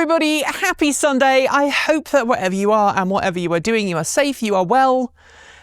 everybody, happy Sunday. I hope that wherever you are and whatever you are doing, you are safe, you are well,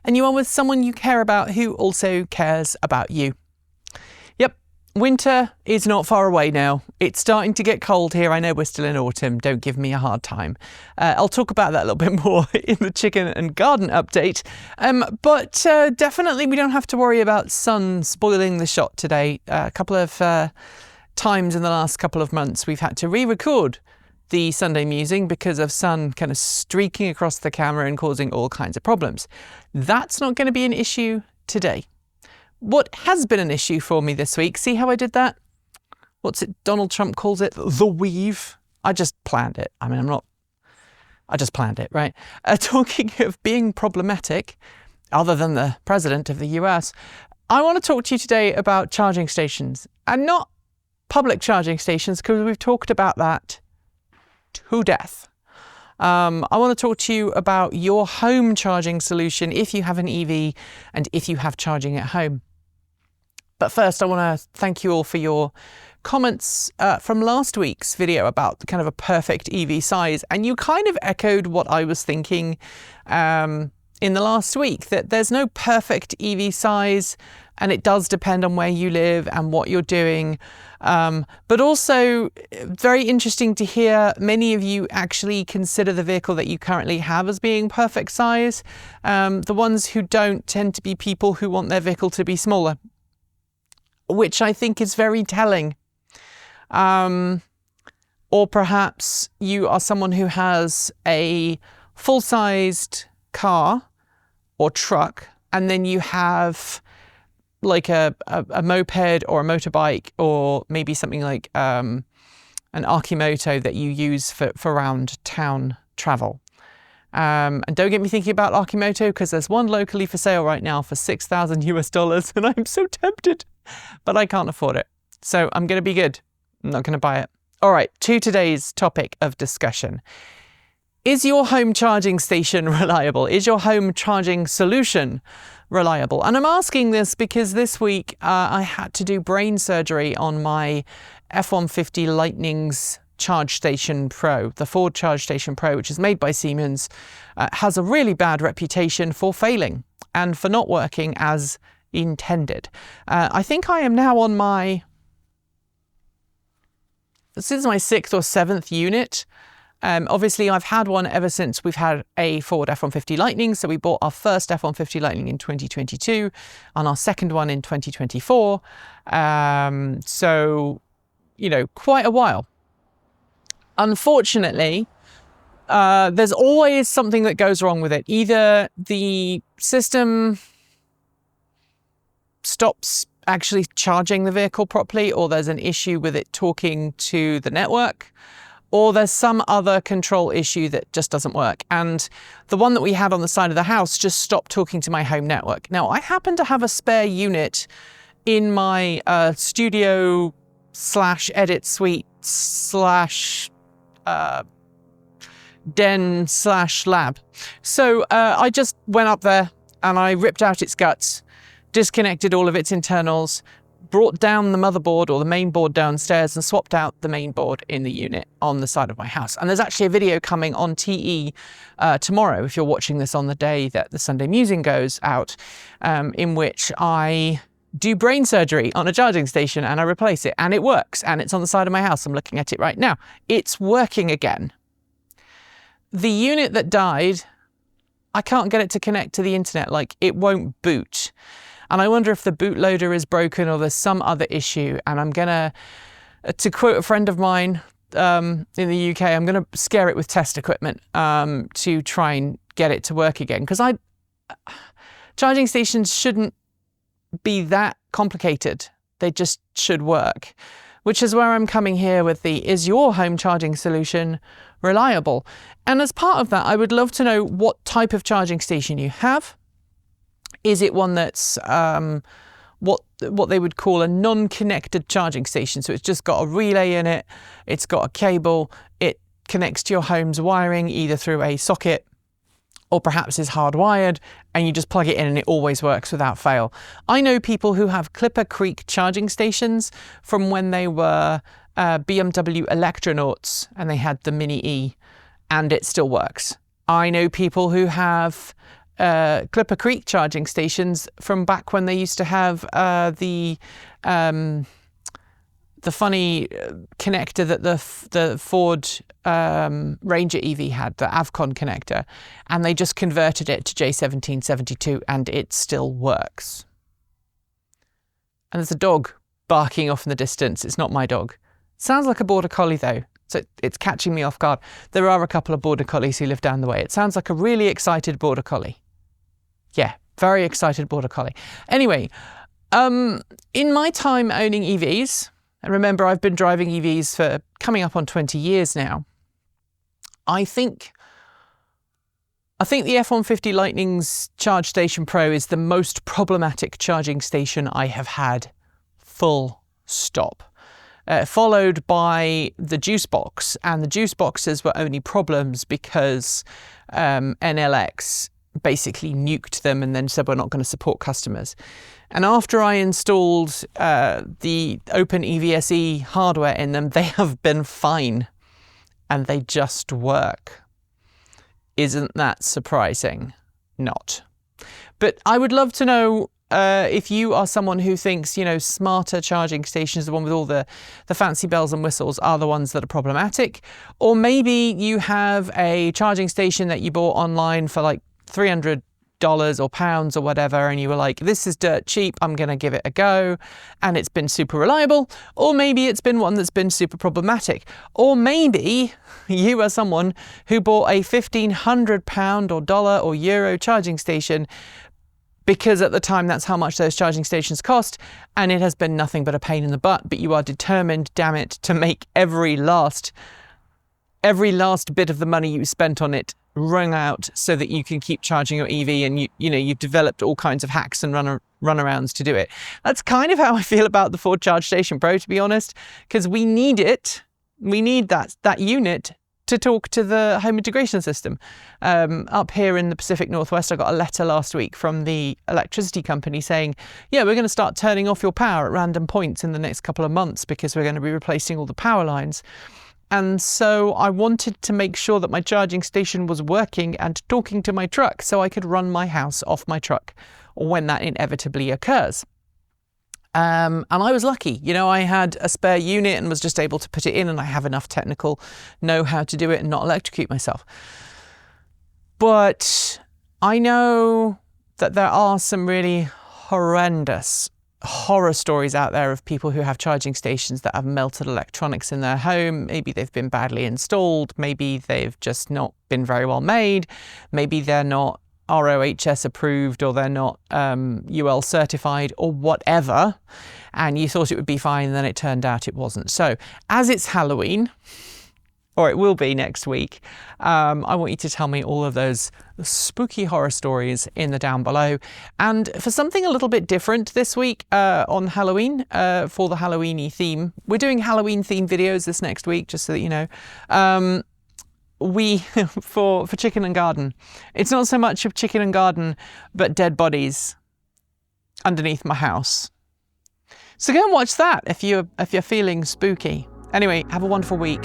and you are with someone you care about who also cares about you. Yep, winter is not far away now. It's starting to get cold here. I know we're still in autumn. Don't give me a hard time. I'll talk about that a little bit more in the chicken and garden update. But definitely we don't have to worry about sun spoiling the shot today. A couple of times in the last couple of months we've had to re-record the Sunday Musing because of sun kind of streaking across the camera and causing all kinds of problems. That's not going to be an issue today. What has been an issue for me this week, see how I did that? What's it Donald Trump calls it? The weave. I just planned it. I just planned it, right? Talking of being problematic, other than the president of the US, I want to talk to you today about charging stations, and not public charging stations, because we've talked about that to death. I want to talk to you about your home charging solution if you have an EV and if you have charging at home. But first, I want to thank you all for your comments from last week's video about the kind of a perfect EV size. And you kind of echoed what I was thinking in the last week, that there's no perfect EV size, and it does depend on where you live and what you're doing. But also very interesting to hear many of you actually consider the vehicle that you currently have as being perfect size. The ones who don't tend to be people who want their vehicle to be smaller, which I think is very telling. Or perhaps you are someone who has a full-sized car or truck, and then you have like a moped or a motorbike, or maybe something like an Archimoto that you use for around town travel. And don't get me thinking about Archimoto, because there's one locally for sale right now for $6,000 and I'm so tempted, but I can't afford it. So I'm going to be good. I'm not going to buy it. All right, to today's topic of discussion. Is your home charging station reliable? Is your home charging solution reliable? And I'm asking this because this week I had to do brain surgery on my F-150 Lightning's Charge Station Pro. The Ford Charge Station Pro, which is made by Siemens, has a really bad reputation for failing and for not working as intended. I think I am now on this is my 6th or 7th unit. Obviously, I've had one ever since we've had a Ford F-150 Lightning. So we bought our first F-150 Lightning in 2022 and our second one in 2024. So, you know, quite a while. Unfortunately, there's always something that goes wrong with it. Either the system stops actually charging the vehicle properly, or there's an issue with it talking to the network, or there's some other control issue that just doesn't work. And the one that we had on the side of the house just stopped talking to my home network. Now, I happen to have a spare unit in my studio / edit suite / den / lab. So I just went up there and I ripped out its guts, disconnected all of its internals, brought down the motherboard or the main board downstairs and swapped out the main board in the unit on the side of my house. And there's actually a video coming on TE tomorrow, if you're watching this on the day that the Sunday Musing goes out, in which I do brain surgery on a charging station and I replace it, and it works, and it's on the side of my house. I'm looking at it right now. It's working again. The unit that died, I can't get it to connect to the internet. Like, it won't boot. And I wonder if the bootloader is broken or there's some other issue. And I'm going to quote a friend of mine in the UK, I'm going to scare it with test equipment to try and get it to work again. Because charging stations shouldn't be that complicated. They just should work. Which is where I'm coming here with is your home charging solution reliable? And as part of that, I would love to know what type of charging station you have. Is it one that's what they would call a non-connected charging station? So it's just got a relay in it, it's got a cable, it connects to your home's wiring either through a socket or perhaps is hardwired, and you just plug it in and it always works without fail. I know people who have Clipper Creek charging stations from when they were BMW Electronauts and they had the Mini E, and it still works. I know people who have Clipper Creek charging stations from back when they used to have the funny connector that the Ford Ranger EV had, the Avcon connector, and they just converted it to J1772 and it still works. And there's a dog barking off in the distance. It's not my dog. Sounds like a border collie though, so it's catching me off guard. There are a couple of border collies who live down the way. It sounds like a really excited border collie. Yeah, very excited border collie. Anyway, in my time owning EVs, and remember I've been driving EVs for coming up on 20 years now, I think the F-150 Lightning's Charge Station Pro is the most problematic charging station I have had, full stop. Followed by the juice box, and the juice boxes were only problems because NLX basically nuked them and then said we're not going to support customers. And after I installed the Open EVSE hardware in them, they have been fine and they just work. Isn't that surprising? Not. But I would love to know if you are someone who thinks, smarter charging stations, the one with all the fancy bells and whistles, are the ones that are problematic. Or maybe you have a charging station that you bought online for like $300 or pounds or whatever, and you were like, this is dirt cheap, I'm going to give it a go, and it's been super reliable. Or maybe it's been one that's been super problematic. Or maybe you are someone who bought a £1,500 or dollar or euro charging station because at the time that's how much those charging stations cost, and it has been nothing but a pain in the butt, but you are determined, damn it, to make every last bit of the money you spent on it run out so that you can keep charging your EV, and you've developed all kinds of hacks and runarounds to do it. That's kind of how I feel about the Ford Charge Station Pro, to be honest, because we need it. We need that unit to talk to the home integration system. Up here in the Pacific Northwest, I got a letter last week from the electricity company saying, yeah, we're going to start turning off your power at random points in the next couple of months because we're going to be replacing all the power lines. And so I wanted to make sure that my charging station was working and talking to my truck so I could run my house off my truck when that inevitably occurs. And I was lucky, I had a spare unit and was just able to put it in, and I have enough technical know-how to do it and not electrocute myself. But I know that there are some really horrendous horror stories out there of people who have charging stations that have melted electronics in their home. Maybe they've been badly installed. Maybe they've just not been very well made. Maybe they're not ROHS approved, or they're not UL certified, or whatever. And you thought it would be fine, and then it turned out it wasn't. So as it's Halloween, or it will be next week, I want you to tell me all of those spooky horror stories in the down below. And for something a little bit different this week on Halloween, for the Halloween-y theme, we're doing Halloween themed videos this next week, just so that you know. For Chicken and Garden, it's not so much of Chicken and Garden, but dead bodies underneath my house. So go and watch that if you're feeling spooky. Anyway, have a wonderful week.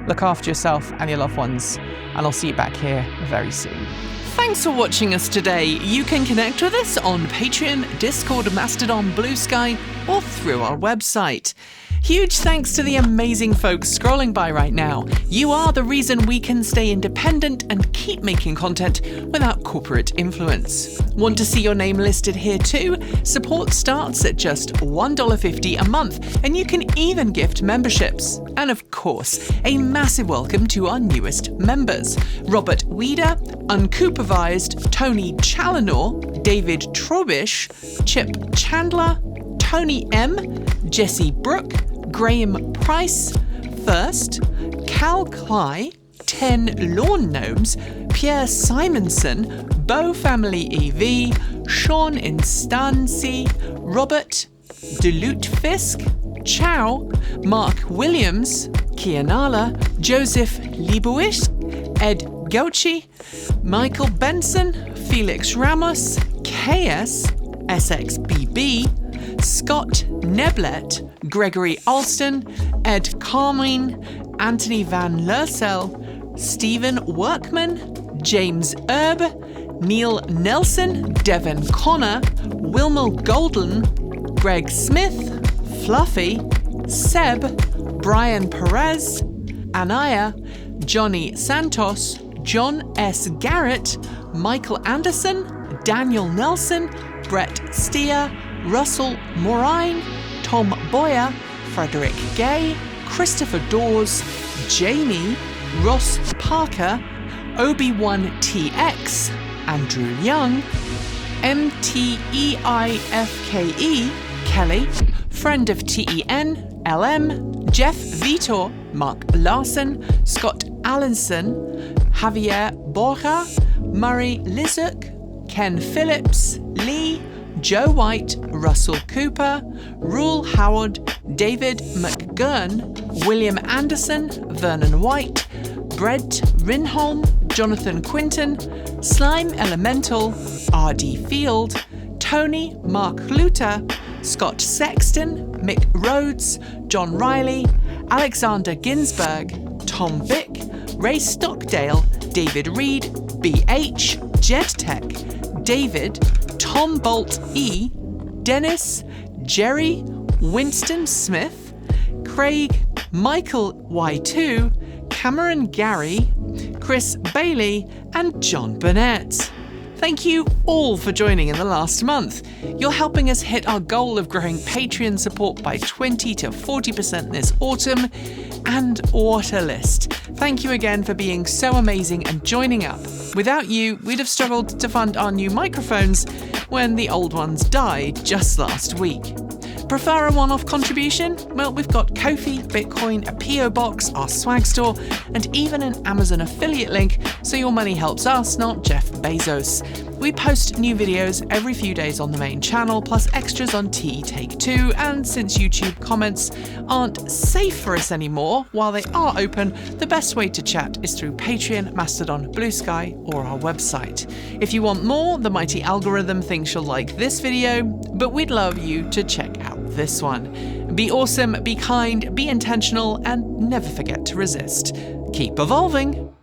Look after yourself and your loved ones, and I'll see you back here very soon. Thanks for watching us today. You can connect with us on Patreon, Discord, Mastodon, Blue Sky, or through our website. Huge thanks to the amazing folks scrolling by right now. You are the reason we can stay independent and keep making content without corporate influence. Want to see your name listed here too? Support starts at just $1.50 a month, and you can even gift memberships. And of course, a massive welcome to our newest members: Robert Weeder, Uncoopavized, Tony Challenor, David Trobish, Chip Chandler, Tony M, Jesse Brooke, Graham Price, First, Cal Cly, 10 Lawn Gnomes, Pierre Simonson, Bow Family EV, Sean Instanci, Robert, Delut Fisk, Chow, Mark Williams, Kianala, Joseph Liebowitz, Ed Gauchi, Michael Benson, Felix Ramos, KS, SXBB, Scott Neblet, Gregory Alston, Ed Carmine, Anthony Van Lersel, Stephen Workman, James Erb, Neil Nelson, Devon Connor, Wilmer Golden, Greg Smith, Fluffy, Seb, Brian Perez, Anaya, Johnny Santos, John S. Garrett, Michael Anderson, Daniel Nelson, Brett Steer, Russell Morine, Tom Boyer, Frederick Gay, Christopher Dawes, Jamie, Ross Parker, Obi-Wan TX, Andrew Young, MTEIFKE, Kelly, Friend of TEN, LM, Jeff Vitor, Mark Larson, Scott Allenson, Javier Borja, Murray Lizuk, Ken Phillips, Lee, Joe White, Russell Cooper, Rule Howard, David McGurn, William Anderson, Vernon White, Brett Rinholm, Jonathan Quinton, Slime Elemental, R.D. Field, Tony Mark Luter, Scott Sexton, Mick Rhodes, John Riley, Alexander Ginsberg, Tom Vick, Ray Stockdale, David Reed, BH, JetTech, David, Tom Bolt E, Dennis, Jerry, Winston Smith, Craig, Michael Y2, Cameron Gary, Chris Bailey, and John Burnett. Thank you all for joining in the last month. You're helping us hit our goal of growing Patreon support by 20 to 40% this autumn. And what a list. Thank you again for being so amazing and joining up. Without you, we'd have struggled to fund our new microphones when the old ones died just last week. Prefer a one-off contribution? Well, we've got Ko-fi, Bitcoin, a PO box, our swag store, and even an Amazon affiliate link, so your money helps us, not Jeff Bezos. We post new videos every few days on the main channel, plus extras on TE Take 2, and since YouTube comments aren't safe for us anymore, while they are open, the best way to chat is through Patreon, Mastodon, Blue Sky, or our website. If you want more, the mighty algorithm thinks you'll like this video, but we'd love you to check out this one. Be awesome, be kind, be intentional, and never forget to resist. Keep evolving!